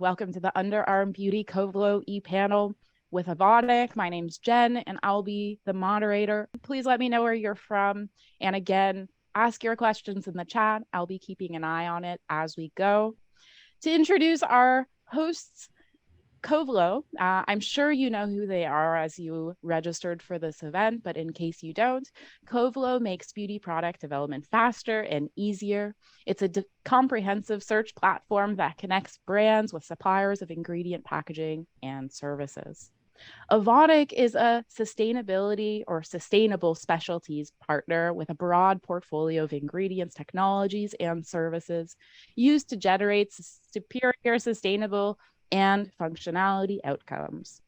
Welcome to the Underarm Beauty Covlo e-panel with Evonik. My name's Jen, and I'll be the moderator. Please let me know where you're from. And again, ask your questions in the chat. I'll be keeping an eye on it as we go. To introduce our hosts, Covlo, I'm sure you know who they are as you registered for this event, but in case you don't, Covlo makes beauty product development faster and easier. It's a comprehensive search platform that connects brands with suppliers of ingredient packaging and services. Evonik is a sustainability or sustainable specialties partner with a broad portfolio of ingredients, technologies, and services used to generate superior, sustainable, and functionality outcomes.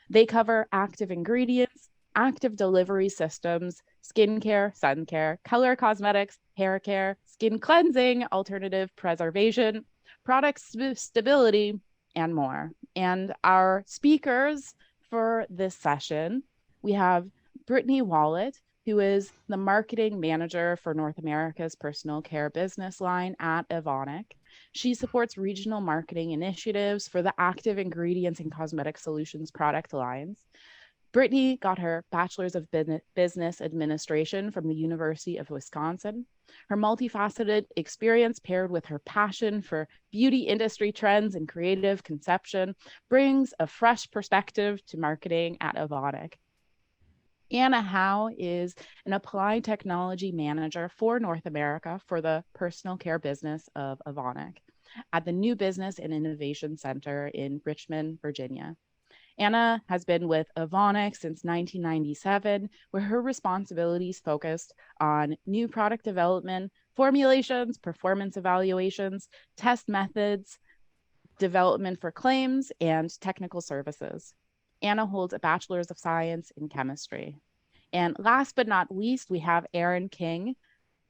They cover active ingredients, active delivery systems, skincare, sun care, color cosmetics, hair care, skin cleansing, alternative preservation, product stability, and more. And our speakers for this session, we have Brittany Wallet, who is the marketing manager for North America's personal care business line at Evonik. She supports regional marketing initiatives for the active ingredients and cosmetic solutions product lines. Brittany got her Bachelor's of Business Administration from the University of Wisconsin. Her multifaceted experience paired with her passion for beauty industry trends and creative conception brings a fresh perspective to marketing at Evonik. Anna Howe is an applied technology manager for North America for the personal care business of Evonik at the New Business and Innovation Center in Richmond, Virginia. Anna has been with Evonik since 1997, where her responsibilities focused on new product development, formulations, performance evaluations, test methods, development for claims, and technical services. Anna holds a Bachelor's of Science in Chemistry. And last but not least, we have Erin King.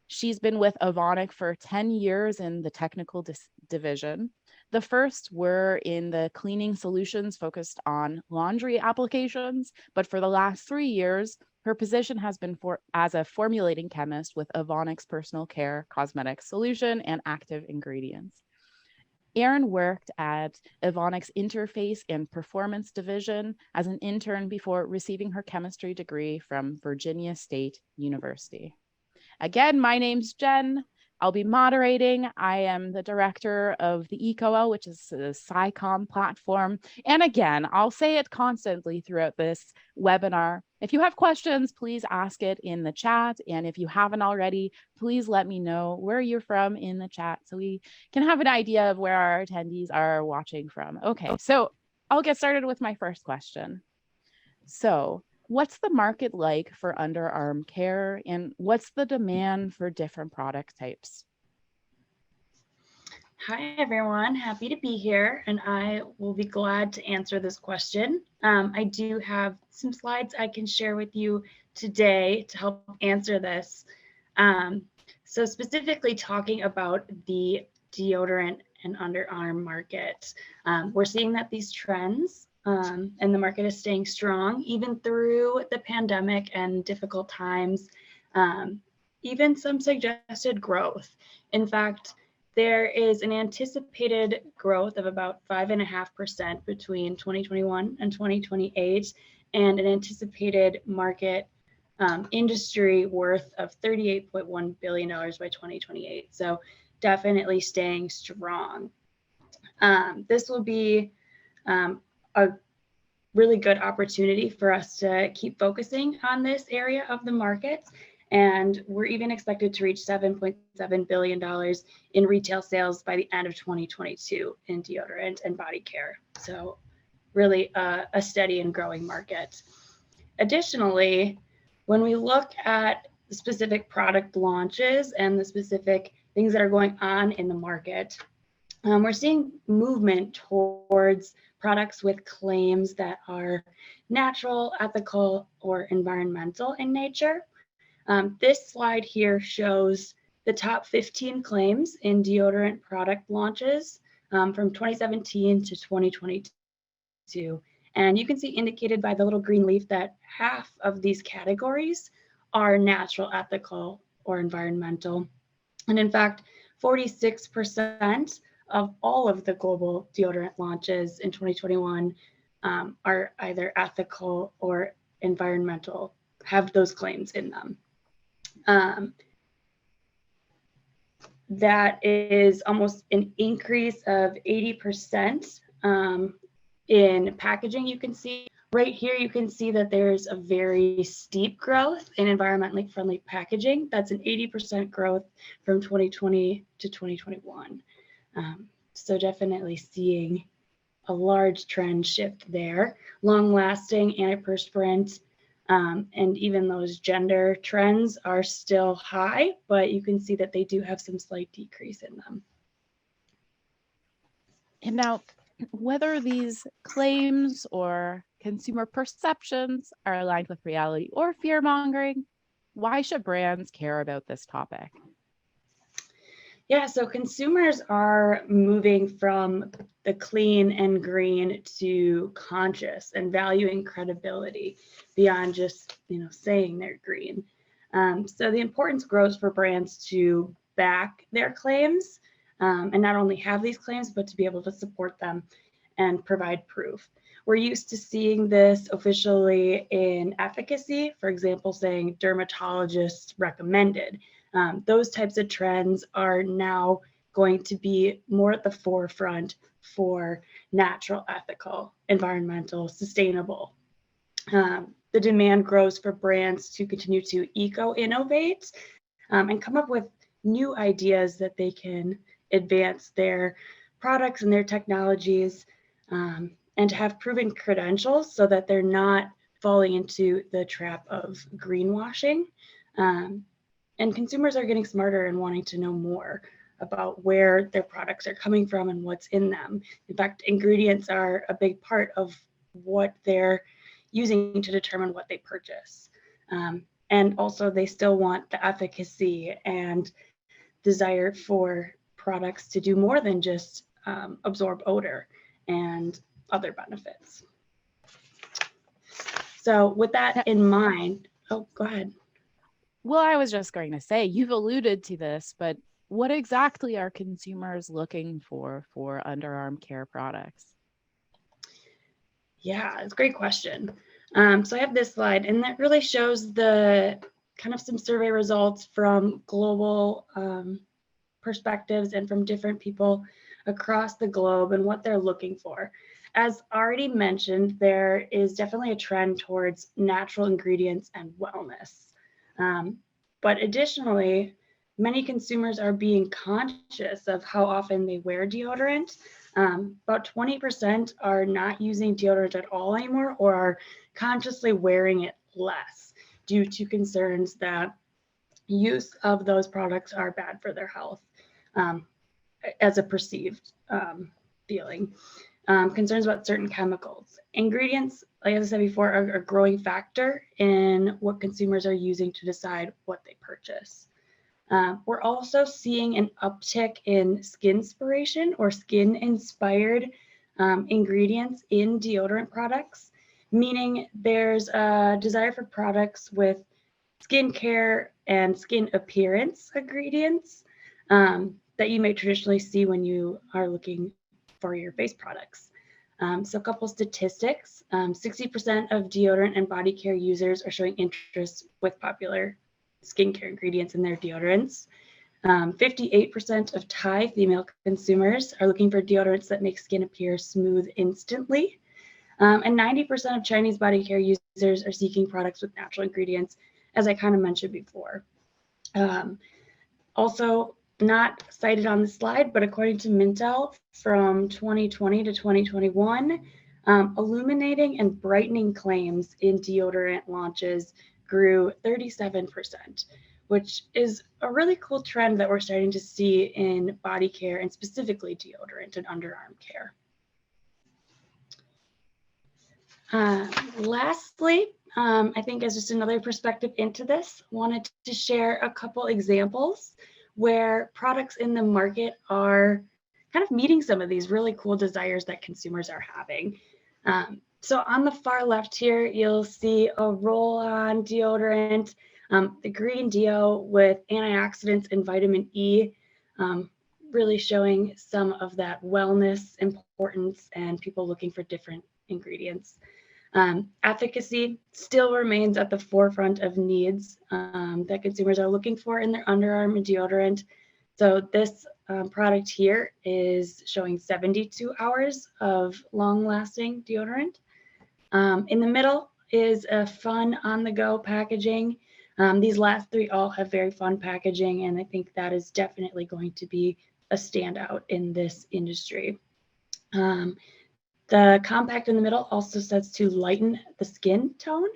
She's been with Evonik for 10 years in the technical division. The first were in the cleaning solutions focused on laundry applications, but for the last 3 years, her position has been as a formulating chemist with Evonik's personal care, cosmetic solution, and active ingredients. Erin worked at Evonik's Interface and Performance Division as an intern before receiving her chemistry degree from Virginia State University. Again, my name's Jen. I'll be moderating. I am the director of the ECOL, which is the SciComm platform. And again, I'll say it constantly throughout this webinar. If you have questions, please ask it in the chat. And if you haven't already, please let me know where you're from in the chat so we can have an idea of where our attendees are watching from. Okay, so I'll get started with my first question. So, what's the market like for underarm care, and what's the demand for different product types? Hi, everyone. Happy to be here, and I will be glad to answer this question. I do have some slides I can share with you today to help answer this. So specifically talking about the deodorant and underarm market, we're seeing that these trends and the market is staying strong even through the pandemic and difficult times, even some suggested growth. In fact, there is an anticipated growth of about 5.5% between 2021 and 2028, and an anticipated market industry worth of $38.1 billion by 2028. So definitely staying strong. This will be a really good opportunity for us to keep focusing on this area of the market. And we're even expected to reach $7.7 billion in retail sales by the end of 2022 in deodorant and body care. So really a steady and growing market. Additionally, when we look at the specific product launches and the specific things that are going on in the market, we're seeing movement towards products with claims that are natural, ethical, or environmental in nature. This slide here shows the top 15 claims in deodorant product launches from 2017 to 2022. And you can see indicated by the little green leaf that half of these categories are natural, ethical, or environmental. And in fact, 46% of all of the global deodorant launches in 2021 are either ethical or environmental, have those claims in them. That is almost an increase of 80% in packaging. You can see right here, you can see that there's a very steep growth in environmentally friendly packaging. That's an 80% growth from 2020 to 2021. So definitely seeing a large trend shift there. Long-lasting antiperspirant and even those gender trends are still high, but you can see that they do have some slight decrease in them. And now, whether these claims or consumer perceptions are aligned with reality or fear-mongering, why should brands care about this topic? Yeah, so consumers are moving from the clean and green to conscious and valuing credibility beyond just, saying they're green. So the importance grows for brands to back their claims and not only have these claims, but to be able to support them and provide proof. We're used to seeing this officially in efficacy, for example, saying dermatologist recommended. Those types of trends are now going to be more at the forefront for natural, ethical, environmental, sustainable. The demand grows for brands to continue to eco-innovate and come up with new ideas that they can advance their products and their technologies and to have proven credentials so that they're not falling into the trap of greenwashing. And consumers are getting smarter and wanting to know more about where their products are coming from and what's in them. In fact, ingredients are a big part of what they're using to determine what they purchase. And also they still want the efficacy and desire for products to do more than just absorb odor and other benefits. So with that in mind, oh, go ahead. Well, I was just going to say, you've alluded to this, but what exactly are consumers looking for underarm care products? Yeah, it's a great question. So I have this slide, and that really shows the kind of some survey results from global perspectives and from different people across the globe and what they're looking for. As already mentioned, there is definitely a trend towards natural ingredients and wellness. But additionally, many consumers are being conscious of how often they wear deodorant. About 20% are not using deodorant at all anymore or are consciously wearing it less due to concerns that use of those products are bad for their health as a perceived feeling. Concerns about certain chemicals. Ingredients, like I said before, are a growing factor in what consumers are using to decide what they purchase. We're also seeing an uptick in skin-inspiration or skin-inspired ingredients in deodorant products, meaning there's a desire for products with skincare and skin appearance ingredients that you may traditionally see when you are looking for your face products. So a couple statistics, 60% of deodorant and body care users are showing interest with popular skincare ingredients in their deodorants. 58% of Thai female consumers are looking for deodorants that make skin appear smooth instantly. And 90% of Chinese body care users are seeking products with natural ingredients, as I kind of mentioned before. Also, not cited on the slide, but according to Mintel, from 2020 to 2021, illuminating and brightening claims in deodorant launches grew 37%, which is a really cool trend that we're starting to see in body care and specifically deodorant and underarm care. Lastly, I think as just another perspective into this, wanted to share a couple examples where products in the market are kind of meeting some of these really cool desires that consumers are having. So on the far left here, you'll see a roll-on deodorant, the green deo with antioxidants and vitamin E. really showing some of that wellness importance and people looking for different ingredients. Efficacy still remains at the forefront of needs that consumers are looking for in their underarm deodorant. So this product here is showing 72 hours of long-lasting deodorant. In the middle is a fun on-the-go packaging. These last three all have very fun packaging, and I think that is definitely going to be a standout in this industry. The compact in the middle also says to lighten the skin tone,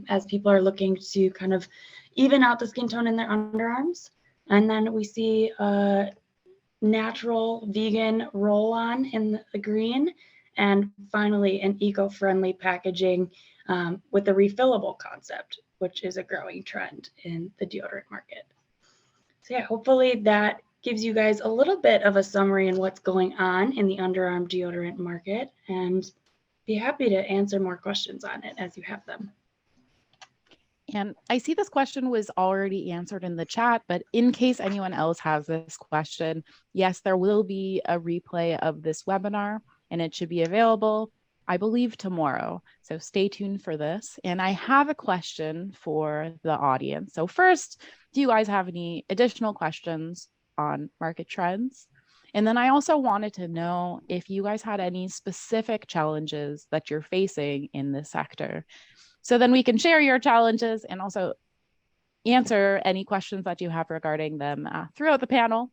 as people are looking to kind of even out the skin tone in their underarms. And then we see a natural vegan roll-on in the green, and finally an eco-friendly packaging with a refillable concept, which is a growing trend in the deodorant market. So yeah, hopefully that gives you guys a little bit of a summary on what's going on in the underarm deodorant market, and be happy to answer more questions on it as you have them. And I see this question was already answered in the chat, but in case anyone else has this question, yes, there will be a replay of this webinar and it should be available, I believe, tomorrow. So stay tuned for this. And I have a question for the audience. So first, do you guys have any additional questions on market trends? And then I also wanted to know if you guys had any specific challenges that you're facing in this sector. So then we can share your challenges and also answer any questions that you have regarding them throughout the panel.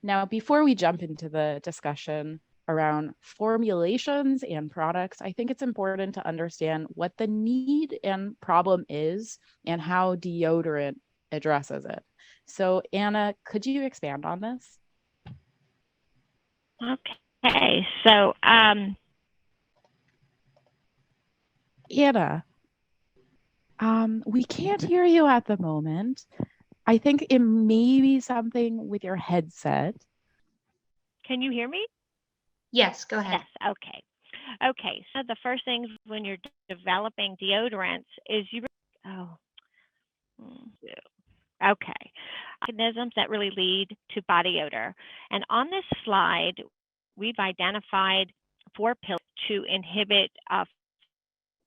Now, before we jump into the discussion around formulations and products, I think it's important to understand what the need and problem is and how deodorant addresses it. So Anna, could you expand on this? Okay, so Anna, we can't hear you at the moment. I think it may be something with your headset. Can you hear me? Yes, go ahead. Yes, okay. Okay, so the first thing when you're developing deodorants is okay, mechanisms that really lead to body odor. And on this slide, we've identified 4 pillars to inhibit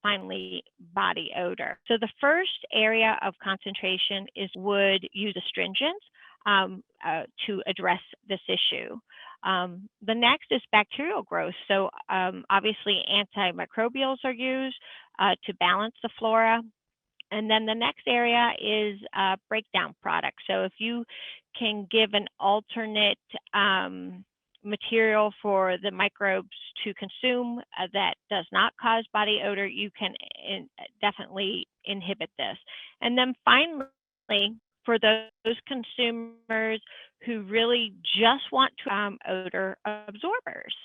finally body odor. So the first area of concentration would use astringents to address this issue. The next is bacterial growth. So obviously antimicrobials are used to balance the flora. And then the next area is breakdown products. So if you can give an alternate material for the microbes to consume that does not cause body odor, you can definitely inhibit this. And then finally, for those consumers who really just want to odor absorbers.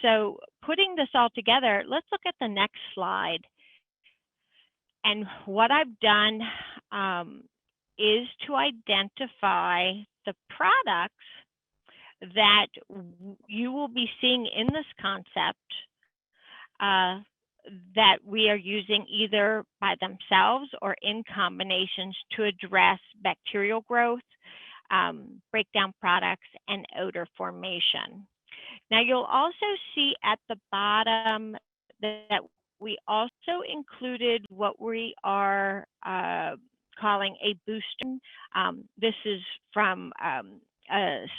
So putting this all together, let's look at the next slide. And what I've done is to identify the products that you will be seeing in this concept that we are using either by themselves or in combinations to address bacterial growth, breakdown products, and odor formation. Now, you'll also see at the bottom that we also included what we are calling a booster. This is from a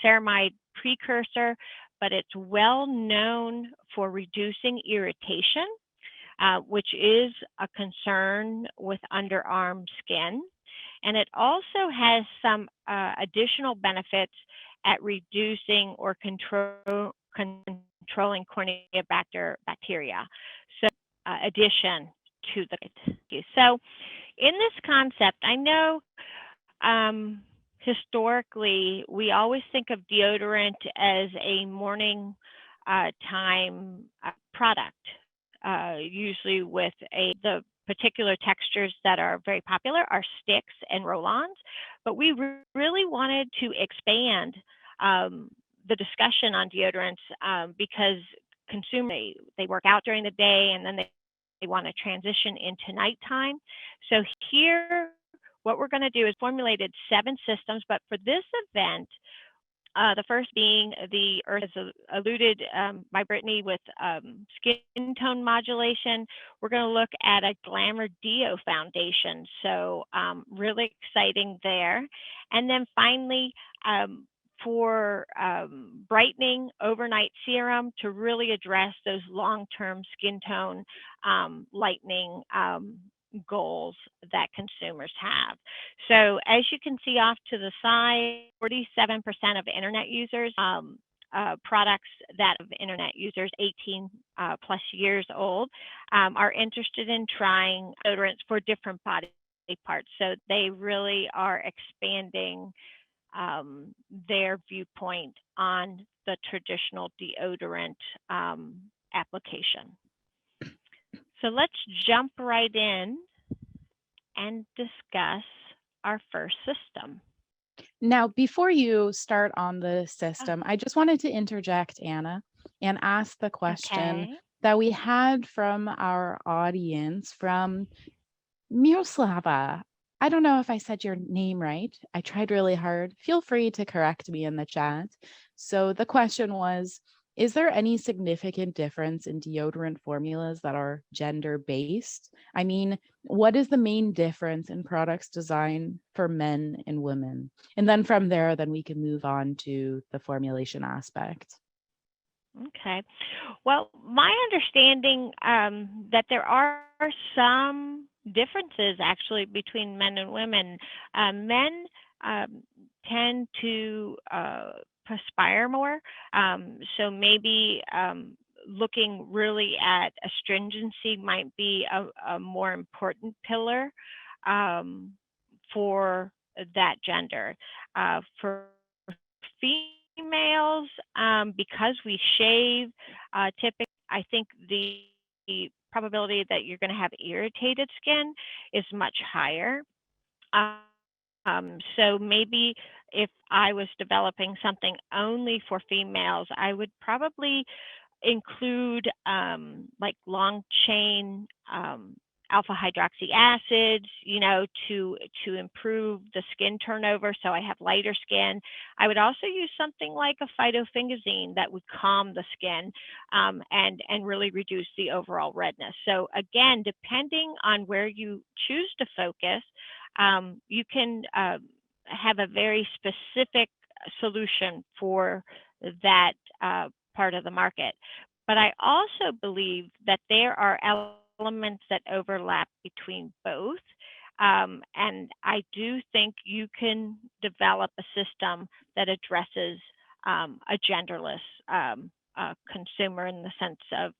ceramide precursor, but it's well known for reducing irritation, which is a concern with underarm skin. And it also has some additional benefits at reducing or controlling Corneobacter bacteria. So addition to the so in this concept, I know historically we always think of deodorant as a morning time product, usually with the particular textures that are very popular are sticks and roll-ons, but we really wanted to expand the discussion on deodorants because consumers, they work out during the day and then they want to transition into nighttime. So here, what we're going to do is formulated 7 systems, but for this event, The first being the earth, as alluded by Brittany, with skin tone modulation. We're going to look at a Glamour Deo foundation. So really exciting there. And then finally, for brightening overnight serum to really address those long-term skin tone lightening goals that consumers have. So as you can see off to the side, 47% of internet users, products that of internet users 18 plus years old, are interested in trying deodorants for different body parts. So they really are expanding their viewpoint on the traditional deodorant application. So let's jump right in and discuss our first system. Now, before you start on the Oh, system, I just wanted to interject, Anna, and ask the question okay. that we had from our audience from Miroslava. I don't know if I said your name right. I tried really hard. Feel free to correct me in the chat. So the question was, is there any significant difference in deodorant formulas that are gender-based? I mean, what is the main difference in products designed for men and women? And then from there, then we can move on to the formulation aspect. Okay. Well, my understanding that there are some differences actually between men and women. Men um, tend to perspire more, so maybe looking really at astringency might be a more important pillar um, for that gender. For females, because we shave, typically, I think the probability that you're going to have irritated skin is much higher. So maybe if I was developing something only for females, I would probably include like long chain alpha hydroxy acids, to improve the skin turnover so I have lighter skin. I would also use something like a phytofingazine that would calm the skin and really reduce the overall redness. So again, depending on where you choose to focus, you can have a very specific solution for that part of the market. But I also believe that there are elements that overlap between both. And I do think you can develop a system that addresses a genderless consumer in the sense of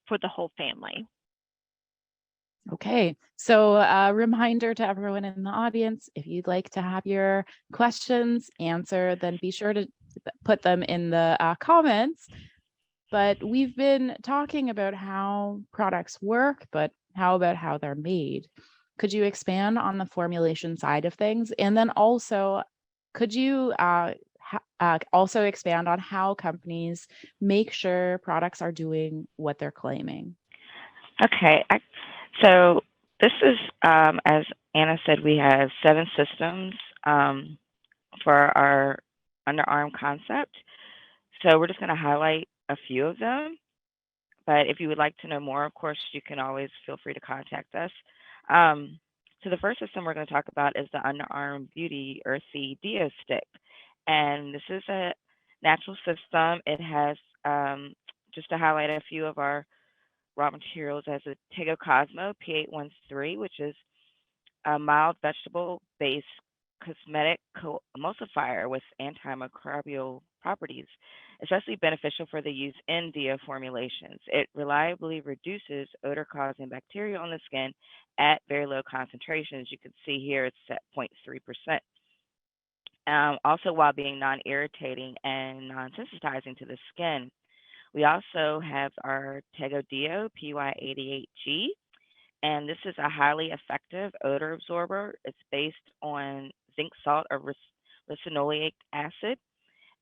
for the whole family. Okay, so a reminder to everyone in the audience, if you'd like to have your questions answered, then be sure to put them in the comments. But we've been talking about how products work, but how about how they're made? Could you expand on the formulation side of things? And then also, could you also expand on how companies make sure products are doing what they're claiming? Okay, so this is, as Anna said, we have 7 systems for our underarm concept. So we're just going to highlight a few of them. But if you would like to know more, of course, you can always feel free to contact us. So the first system we're going to talk about is the Underarm Beauty Earthy Deo Stick. And this is a natural system. It has, just to highlight a few of our raw materials, as a Tego Cosmo P813, which is a mild vegetable-based cosmetic emulsifier with antimicrobial properties, especially beneficial for the use in deo formulations. It reliably reduces odor-causing bacteria on the skin at very low concentrations. You can see here it's at 0.3%. Also, while being non-irritating and non-sensitizing to the skin. We also have our Tego Deo PY88G, and this is a highly effective odor absorber. It's based on zinc salt or ricinoleic acid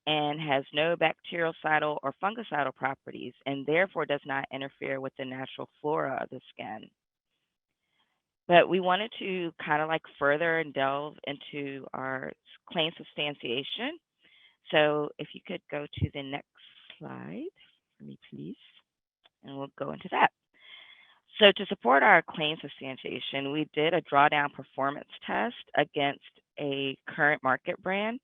and has no bactericidal or fungicidal properties, and therefore does not interfere with the natural flora of the skin. But we wanted to kind of like further and delve into our claim substantiation. So if you could go to the next slide for me, please, and we'll go into that. So to support our claim substantiation, we did a drawdown performance test against a current market brand.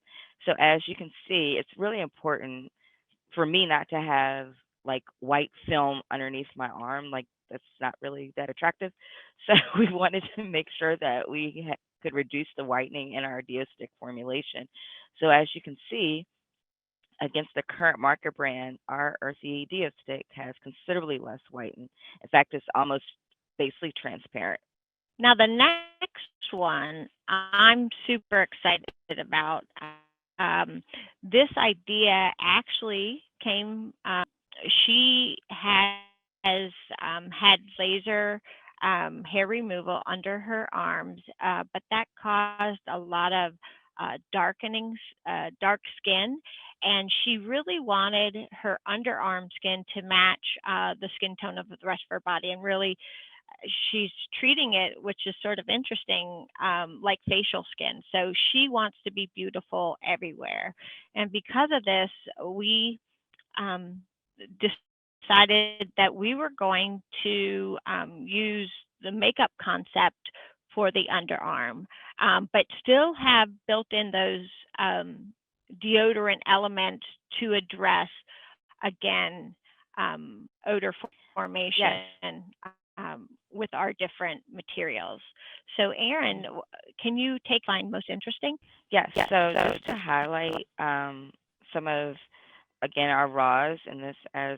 So as you can see, it's really important for me not to have like white film underneath my arm. Like that's not really that attractive. So we wanted to make sure that we could reduce the whitening in our Deostick formulation. So as you can see, against the current market brand, our Earthy Deostick has considerably less whiten. In fact, it's almost basically transparent. Now, the next one I'm super excited about. This idea actually came, she has had laser hair removal under her arms, but that caused a lot of dark skin. And she really wanted her underarm skin to match the skin tone of the rest of her body, and really she's treating it, which is sort of interesting, like facial skin. So she wants to be beautiful everywhere. And because of this, we um, decided that we were going to use the makeup concept for the underarm, but still have built in those deodorant elements to address, again, odor formation. Yes. With our different materials. So, Erin, can you take line most interesting? Yes. So just to highlight some of, again, our raws in this, as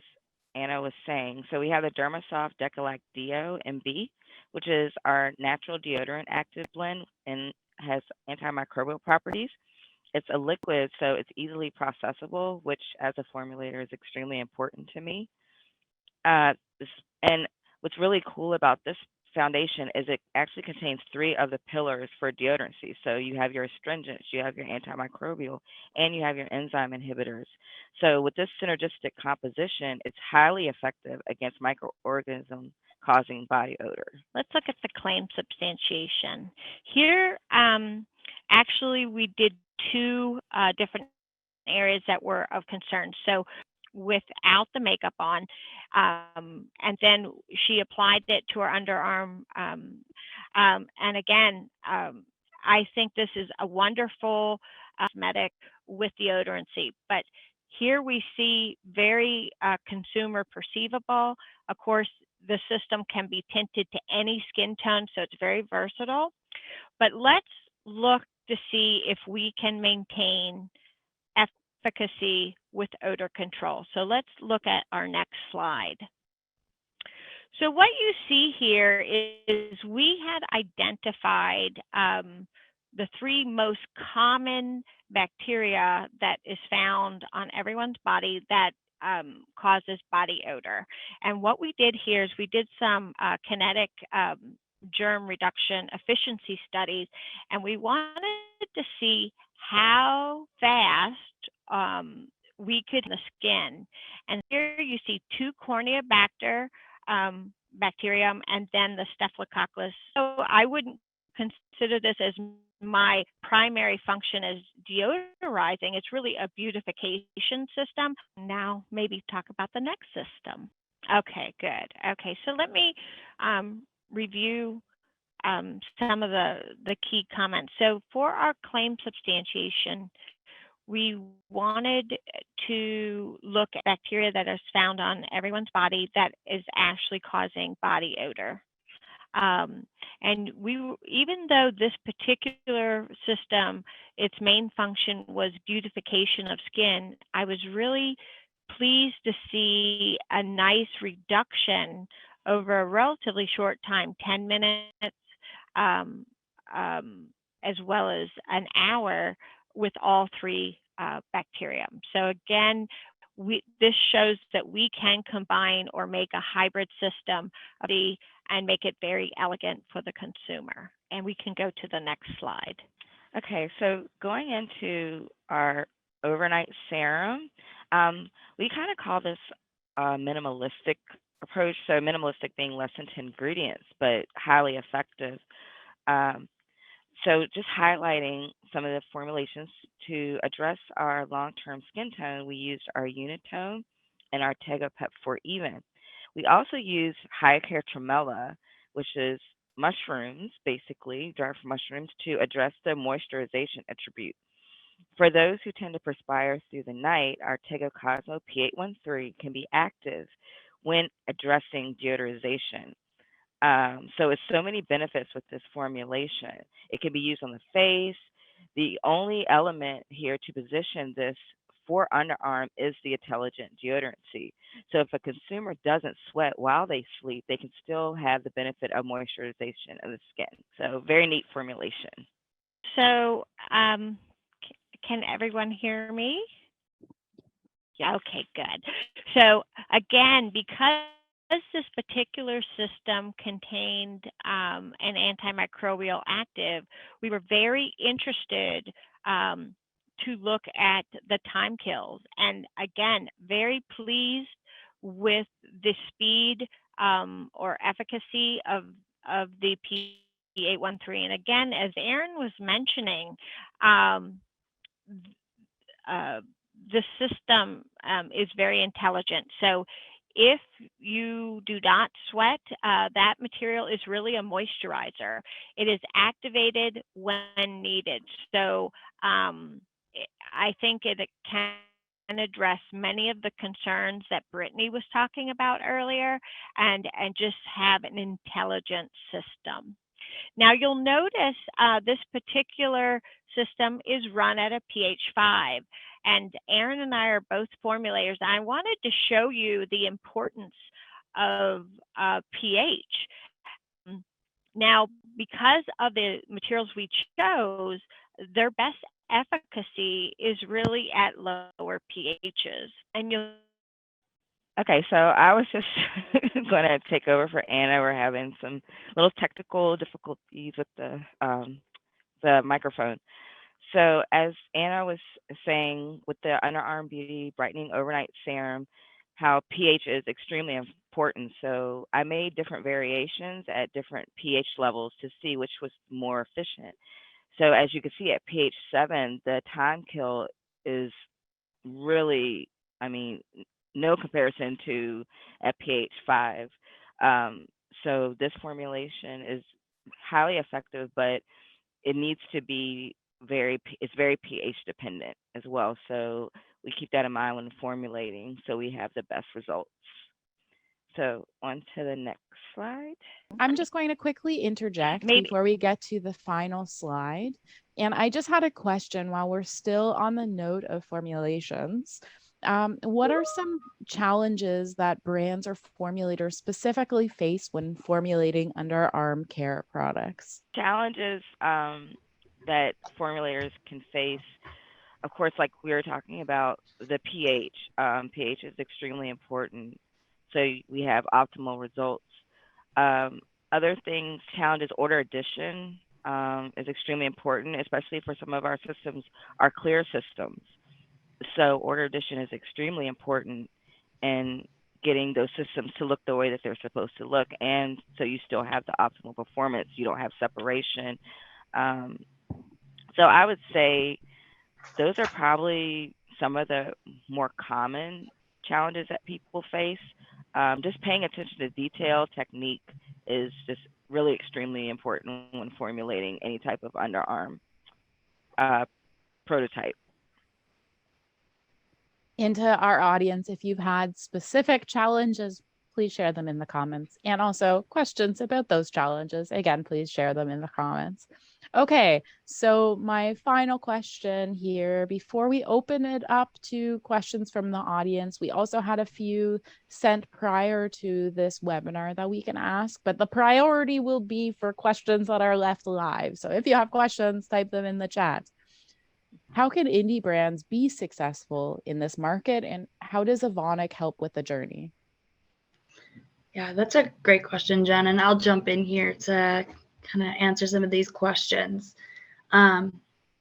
Anna was saying. So we have the Dermasoft Decolac Deo MB, which is our natural deodorant active blend and has antimicrobial properties. It's a liquid, so it's easily processable, which as a formulator is extremely important to me. This, and what's really cool about this foundation is it actually contains three of the pillars for deodorancy. So you have your astringents, you have your antimicrobial, and you have your enzyme inhibitors. So with this synergistic composition, it's highly effective against microorganisms causing body odor. Let's look at the claim substantiation. Here, actually, we did two different areas that were of concern. So without the makeup on, and then she applied it to her underarm. And again, I think this is a wonderful cosmetic with deodorancy. But here we see very consumer perceivable. Of course, the system can be tinted to any skin tone, so it's very versatile. But let's look to see if we can maintain efficacy with odor control. So let's look at our next slide. So what you see here is we had identified the three most common bacteria that is found on everyone's body that causes body odor. And what we did here is we did some kinetic germ reduction efficiency studies, and we wanted to see how fast we could in the skin. And here you see two Corneobacter bacterium and then the Staphylococcus. So I wouldn't consider this as my primary function as deodorizing. It's really a beautification system. Now maybe talk about the next system. Okay, good. Okay, so let me review some of the key comments. So for our claim substantiation, we wanted to look at bacteria that is found on everyone's body that is actually causing body odor. And even though this particular system, its main function was beautification of skin, I was really pleased to see a nice reduction over a relatively short time, 10 minutes, um, as well as an hour with all three bacterium. So again, this shows that we can combine or make a hybrid system and make it very elegant for the consumer. And we can go to the next slide. Okay, so going into our overnight serum, we kind of call this a minimalistic approach. So minimalistic being less than 10 ingredients, but highly effective. So just highlighting some of the formulations to address our long-term skin tone, we used our Unitone and our Tegopep for Even. We also use High Care Tremella, which is mushrooms, basically derived from mushrooms, to address the moisturization attribute. For those who tend to perspire through the night, our Tego Cosmo P813 can be active when addressing deodorization. So it's so many benefits with this formulation. It can be used on the face. The only element here to position this for underarm is the intelligent deodorancy. So if a consumer doesn't sweat while they sleep, they can still have the benefit of moisturization of the skin. So very neat formulation. So, can everyone hear me? Yes. Okay, good. So again, because this particular system contained an antimicrobial active, we were very interested to look at the time kills. And again, very pleased with the speed or efficacy of the P813. And again, as Erin was mentioning, um, uh, the system is very intelligent. So if you do not sweat, that material is really a moisturizer. It is activated when needed. So I think it can address many of the concerns that Brittany was talking about earlier, and just have an intelligent system. Now you'll notice this particular system is run at a pH 5, and Erin and I are both formulators. I wanted to show you the importance of pH. Now, because of the materials we chose, their best efficacy is really at lower pHs. And you'll Okay, so I was just going to take over for Anna. We're having some little technical difficulties with the microphone. So as Anna was saying, with the Underarm Beauty Brightening Overnight Serum, how pH is extremely important. So I made different variations at different pH levels to see which was more efficient. So as you can see at pH 7, the time kill is really, I mean, no comparison to at pH 5. Um, so this formulation is highly effective, but it needs to be it's very pH dependent as well. So we keep that in mind when formulating so we have the best results. So on to the next slide. I'm just going to quickly interject maybe before we get to the final slide. And I just had a question while we're still on the note of formulations. What are some challenges that brands or formulators specifically face when formulating underarm care products? Challenges that formulators can face, of course, like we were talking about, the pH. pH is extremely important, so we have optimal results. Other things, challenges, order addition is extremely important, especially for some of our systems, our clear systems. So order addition is extremely important in getting those systems to look the way that they're supposed to look, and so you still have the optimal performance. You don't have separation. Um, so I would say those are probably some of the more common challenges that people face. Just paying attention to detail, technique is just really extremely important when formulating any type of underarm prototype. And to our audience, if you've had specific challenges, please share them in the comments. And also questions about those challenges, again, please share them in the comments. Okay, so my final question here, before we open it up to questions from the audience, we also had a few sent prior to this webinar that we can ask, but the priority will be for questions that are left live. So if you have questions, type them in the chat. How can indie brands be successful in this market, and how does Evonik help with the journey? Yeah, that's a great question, Jen, and I'll jump in here to kind of answer some of these questions.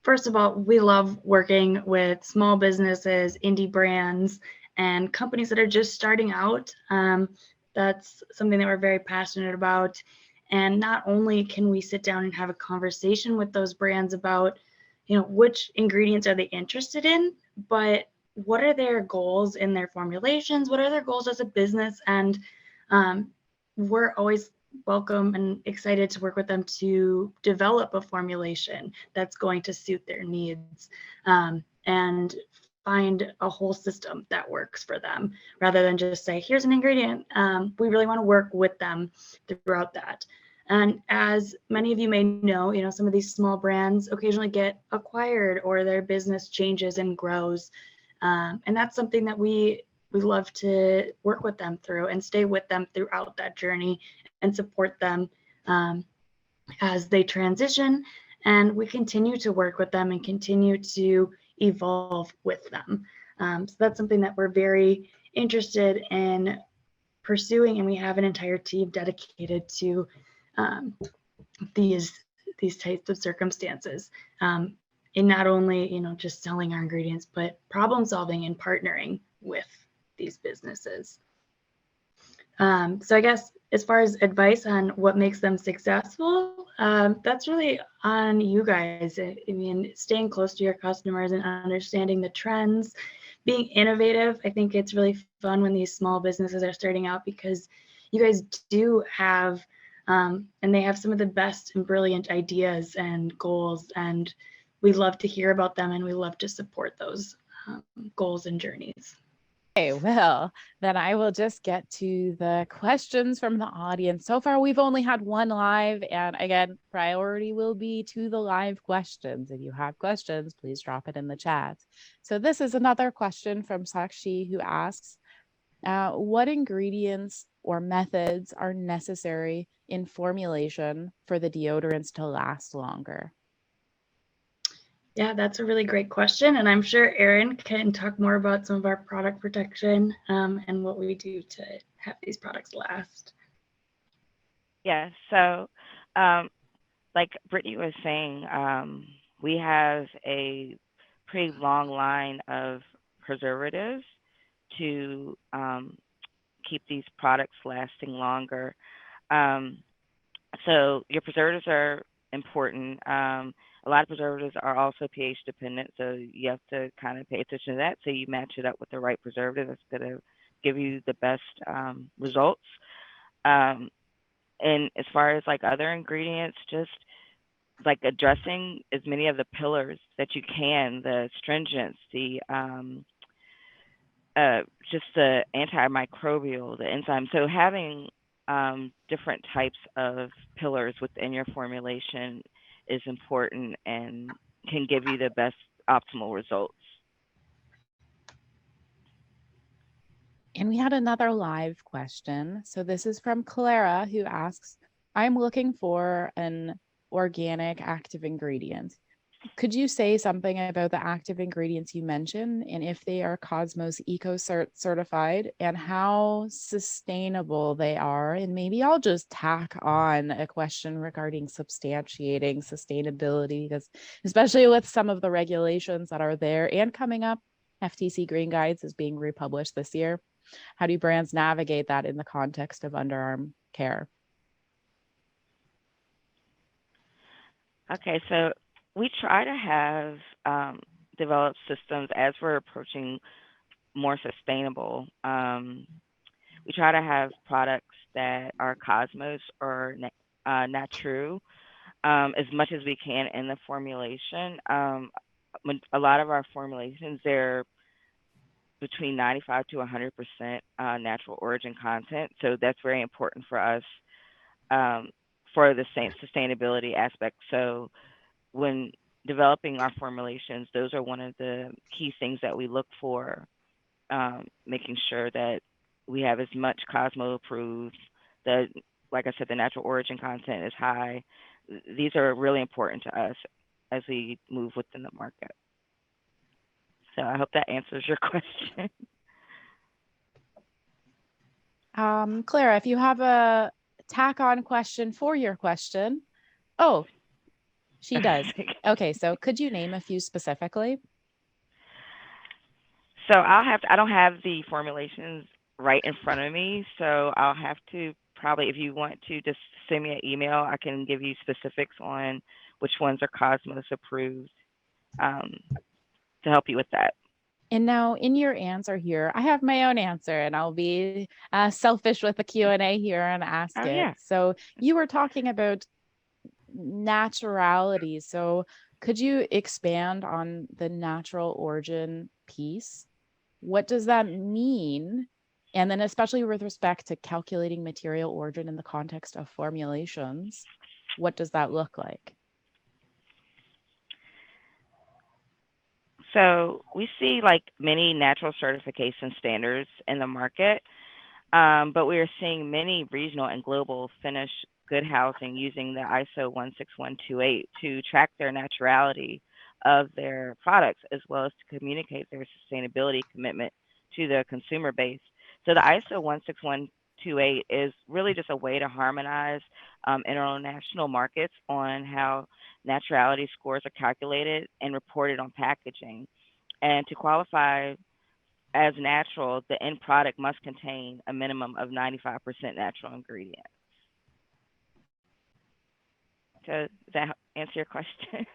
First of all, we love working with small businesses, indie brands, and companies that are just starting out. That's something that we're very passionate about. And not only can we sit down and have a conversation with those brands about, which ingredients are they interested in, but what are their goals in their formulations? What are their goals as a business? And we're always welcome and excited to work with them to develop a formulation that's going to suit their needs, and find a whole system that works for them rather than just say, here's an ingredient. We really want to work with them throughout that. And as many of you may know, some of these small brands occasionally get acquired or their business changes and grows. And that's something that we love to work with them through and stay with them throughout that journey and support them as they transition. And we continue to work with them and continue to evolve with them. So that's something that we're very interested in pursuing, and we have an entire team dedicated to these types of circumstances, in not only just selling our ingredients, but problem solving and partnering with these businesses. So I guess as far as advice on what makes them successful, that's really on you guys. I mean, staying close to your customers and understanding the trends, being innovative. I think it's really fun when these small businesses are starting out, because you guys do have, and they have some of the best and brilliant ideas and goals, and we love to hear about them, and we love to support those goals and journeys. Okay, well, then I will just get to the questions from the audience. So far, we've only had one live, and again, priority will be to the live questions. If you have questions, please drop it in the chat. So this is another question from Sakshi, who asks, what ingredients or methods are necessary in formulation for the deodorants to last longer? Yeah, that's a really great question. And I'm sure Erin can talk more about some of our product protection and what we do to have these products last. Yeah, so like Brittany was saying, we have a pretty long line of preservatives to keep these products lasting longer. So your preservatives are important. A lot of preservatives are also pH dependent, so you have to kind of pay attention to that. So you match it up with the right preservative that's going to give you the best results. And as far as like other ingredients, just like addressing as many of the pillars that you can, the stringents, the just the antimicrobial, the enzyme. So having different types of pillars within your formulation is important and can give you the best optimal results. And we had another live question. So this is from Clara, who asks, I'm looking for an organic active ingredient. Could you say something about the active ingredients you mentioned, and if they are Cosmos EcoCert certified, and how sustainable they are? And maybe I'll just tack on a question regarding substantiating sustainability, because especially with some of the regulations that are there and coming up, FTC Green Guides is being republished this year. How do brands navigate that in the context of underarm care? Okay, so we try to have developed systems as we're approaching more sustainable. We try to have products that are Cosmos or Natru as much as we can in the formulation. When a lot of our formulations, they're between 95 to 100% natural origin content. So that's very important for us for the sustainability aspect. So when developing our formulations, those are one of the key things that we look for, making sure that we have as much Cosmo approved, that, like I said, the natural origin content is high. These are really important to us as we move within the market. So I hope that answers your question. Clara, if you have a tack-on question for your question. Oh, she does. Okay, so could you name a few specifically? So I don't have the formulations right in front of me, so I'll have to probably, if you want to, just send me an email. I can give you specifics on which ones are Cosmos approved, to help you with that. And now in your answer here, I have my own answer, and I'll be selfish with the Q&A here and ask Oh it. yeah. So you were talking about naturality. So could you expand on the natural origin piece? What does that mean? And then especially with respect to calculating material origin in the context of formulations, what does that look like? So we see like many natural certification standards in the market, but we are seeing many regional and global finished good housing using the ISO 16128 to track their naturality of their products as well as to communicate their sustainability commitment to the consumer base. So the ISO 16128 is really just a way to harmonize international markets on how naturality scores are calculated and reported on packaging. And to qualify as natural, the end product must contain a minimum of 95% natural ingredients. Does that answer your question?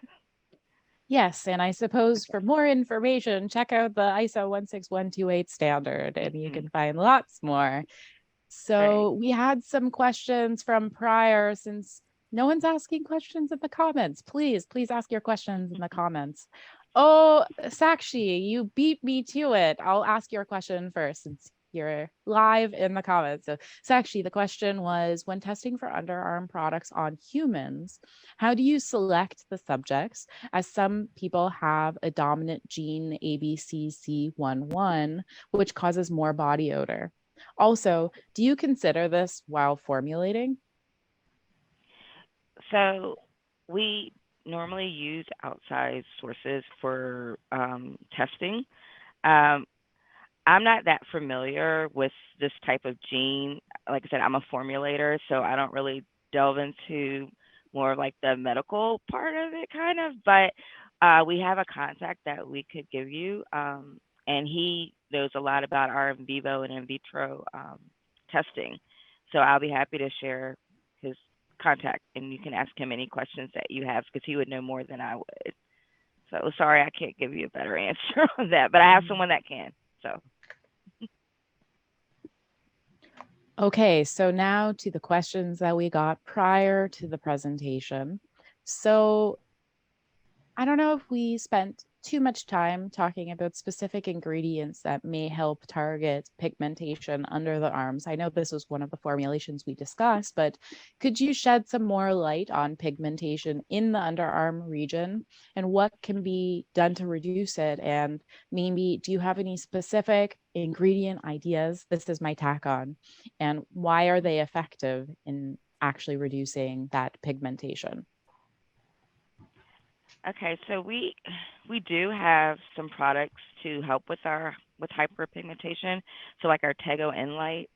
Yes, and I suppose for more information, check out the ISO 16128 standard, and you can find lots more. So we had some questions from prior, since no one's asking questions in the comments. Please ask your questions in the comments. Oh, Sakshi, you beat me to it. I'll ask your question first since you're live in the comments. So Sakshi, the question was, when testing for underarm products on humans, how do you select the subjects, as some people have a dominant gene ABCC11, which causes more body odor? Also, do you consider this while formulating? So we normally use outside sources for testing. Um, I'm not that familiar with this type of gene. Like I said, I'm a formulator, so I don't really delve into more like the medical part of it, kind of. But we have a contact that we could give you, and he knows a lot about our in vivo and in vitro testing. So I'll be happy to share his contact, and you can ask him any questions that you have because he would know more than I would. So sorry, I can't give you a better answer on that, but I have someone that can. So. Okay, so now to the questions that we got prior to the presentation. So I don't know if we spent too much time talking about specific ingredients that may help target pigmentation under the arms. I know this was one of the formulations we discussed, but could you shed some more light on pigmentation in the underarm region and what can be done to reduce it? And maybe, do you have any specific ingredient ideas? This is my tack on. And why are they effective in actually reducing that pigmentation? Okay, so we do have some products to help with hyperpigmentation. So like our Tego Enlight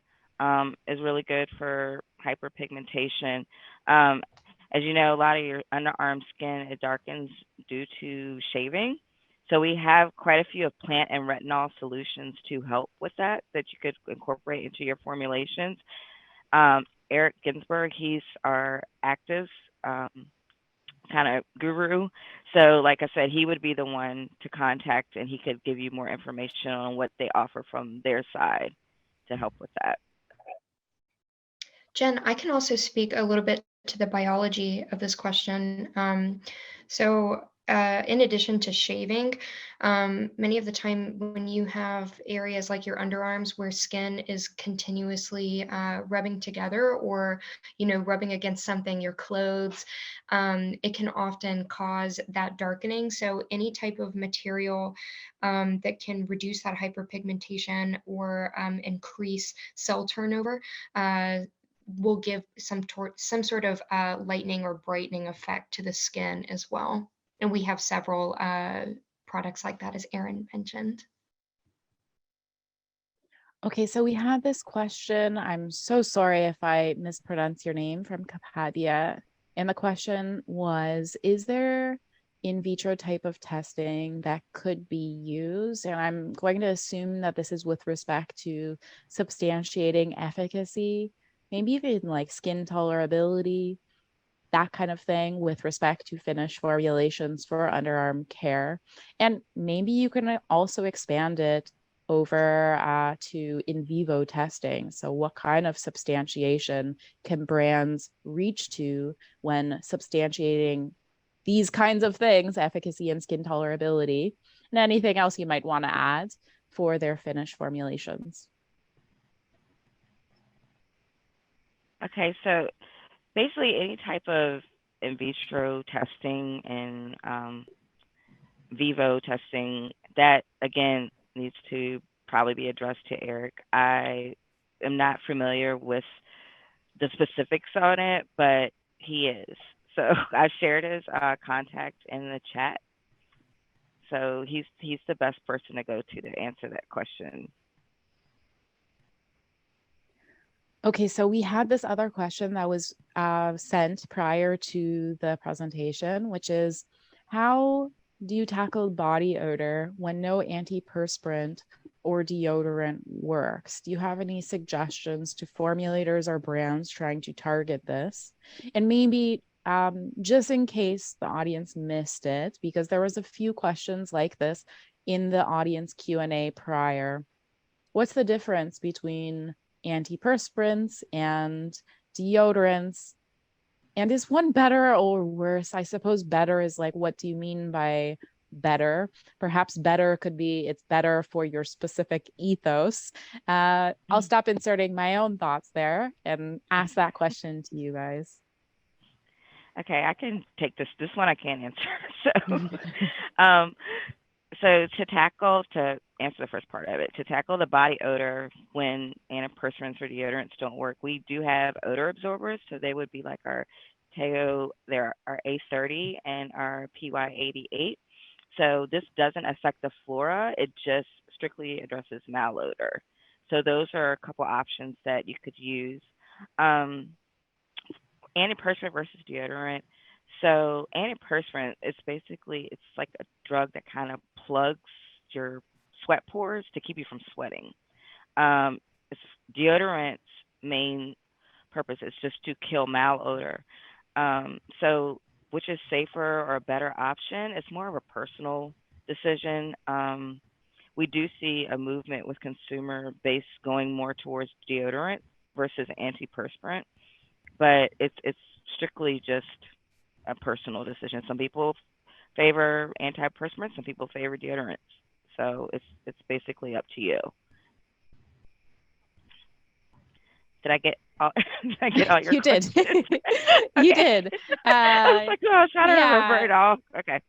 is really good for hyperpigmentation. As you know, a lot of your underarm skin, it darkens due to shaving. So we have quite a few of plant and retinol solutions to help with that you could incorporate into your formulations. Eric Ginsberg, he's our actives kind of guru. So like I said, he would be the one to contact, and he could give you more information on what they offer from their side to help with that. Jen, I can also speak a little bit to the biology of this question. In addition to shaving, many of the time when you have areas like your underarms where skin is continuously rubbing together, or rubbing against something, your clothes, it can often cause that darkening. So any type of material that can reduce that hyperpigmentation or increase cell turnover will give some sort of lightening or brightening effect to the skin as well. And we have several products like that, as Erin mentioned. Okay, so we had this question. I'm so sorry if I mispronounce your name, from Kapadia. And the question was, is there in vitro type of testing that could be used? And I'm going to assume that this is with respect to substantiating efficacy maybe even like skin tolerability, that kind of thing with respect to finished formulations for underarm care. And maybe you can also expand it over to in vivo testing. So what kind of substantiation can brands reach to when substantiating these kinds of things, efficacy and skin tolerability, and anything else you might want to add for their finished formulations? Okay, so basically any type of in vitro testing and vivo testing, that again needs to probably be addressed to Eric. I am not familiar with the specifics on it, but he is. So I shared his contact in the chat. So he's the best person to go to answer that question. Okay, so we had this other question that was sent prior to the presentation, which is, how do you tackle body odor when no antiperspirant or deodorant works? Do you have any suggestions to formulators or brands trying to target this? And maybe just in case the audience missed it, because there was a few questions like this in the audience Q&A prior. What's the difference between antiperspirants and deodorants? And is one better or worse? I suppose better is like, what do you mean by better? Perhaps better could be it's better for your specific ethos. I'll stop inserting my own thoughts there and ask that question to you guys. Okay, I can take this. This one I can't answer. So, so to answer the first part of it, to tackle the body odor when antiperspirants or deodorants don't work, we do have odor absorbers. So they would be like our our A30 and our PY88. So this doesn't affect the flora. It just strictly addresses malodor. So those are a couple options that you could use. Antiperspirant versus deodorant. So antiperspirant is basically, it's like a drug that kind of plugs your sweat pores to keep you from sweating. It's deodorant's main purpose is just to kill malodor. So which is safer or a better option? It's more of a personal decision. We do see a movement with consumer base going more towards deodorant versus antiperspirant, but it's strictly just a personal decision. Some people favor antiperspirants, some people favor deodorants. So it's basically up to you. Did I get all, did I get all your You questions? did. You did. I was like, oh, I was trying to remember it all. Okay.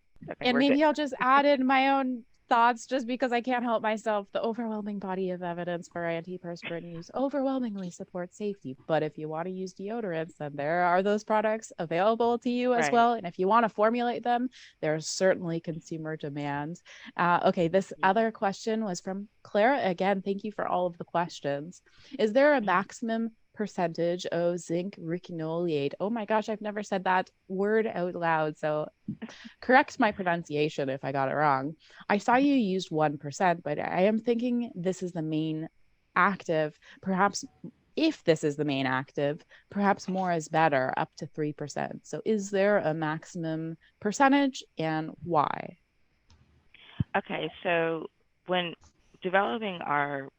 And maybe I'll just add in my own thoughts just because I can't help myself. The overwhelming body of evidence for antiperspirant use overwhelmingly supports safety. But if you want to use deodorants, then there are those products available to you as well. And if you want to formulate them, there's certainly consumer demand. Okay, this other question was from Clara. Again, thank you for all of the questions. Is there a maximum percentage of zinc requinolate? Oh my gosh, I've never said that word out loud. So correct my pronunciation if I got it wrong. I saw you used 1%, but I am thinking this is the main active. Perhaps if this is the main active, perhaps more is better, up to 3%. So is there a maximum percentage and why? Okay, so when developing our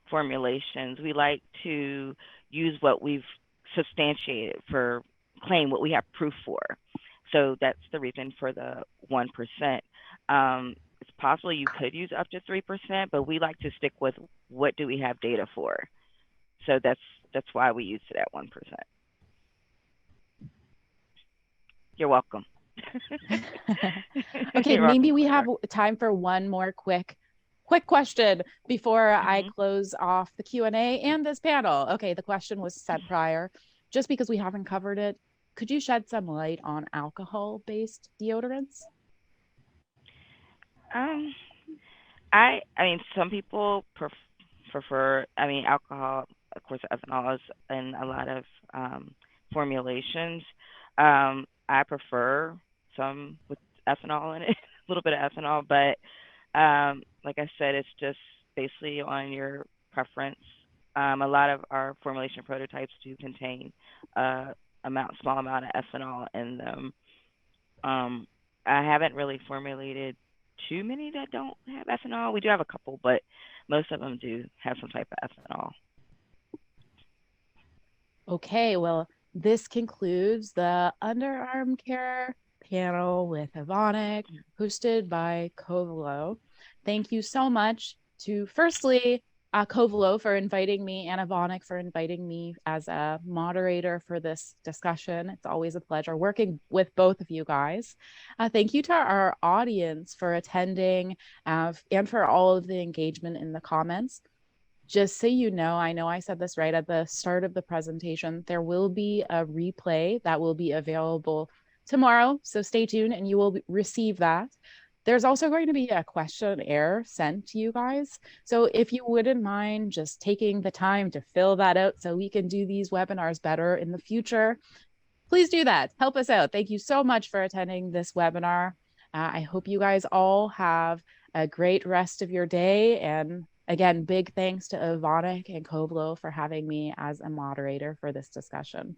formulations, we like to use what we've substantiated for claim, what we have proof for. So that's the reason for the 1%. It's possible you could use up to 3%, but we like to stick with what do we have data for. So that's why we use it at 1%. You're welcome. Okay, You're maybe welcome, we Clara. have time for one more quick question before I close off the Q&A and this panel. Okay, the question was sent prior. Just because we haven't covered it, could you shed some light on alcohol-based deodorants? I mean, some people prefer. I mean, alcohol, of course, ethanol is in a lot of formulations. I prefer some with ethanol in it, a little bit of ethanol, but like I said, it's just basically on your preference. A lot of our formulation prototypes do contain small amount of ethanol in them. I haven't really formulated too many that don't have ethanol. We do have a couple, but most of them do have some type of ethanol. Okay, well, this concludes the Underarm Care panel with Evonik, hosted by Covelo. Thank you so much to, firstly, Covelo for inviting me and Evonik for inviting me as a moderator for this discussion. It's always a pleasure working with both of you guys. Thank you to our audience for attending and for all of the engagement in the comments. Just so you know I said this right at the start of the presentation, there will be a replay that will be available tomorrow. So stay tuned and you will receive that. There's also going to be a questionnaire sent to you guys. So if you wouldn't mind just taking the time to fill that out so we can do these webinars better in the future, please do that. Help us out. Thank you so much for attending this webinar. I hope you guys all have a great rest of your day. And again, big thanks to Evonik and Covelo for having me as a moderator for this discussion.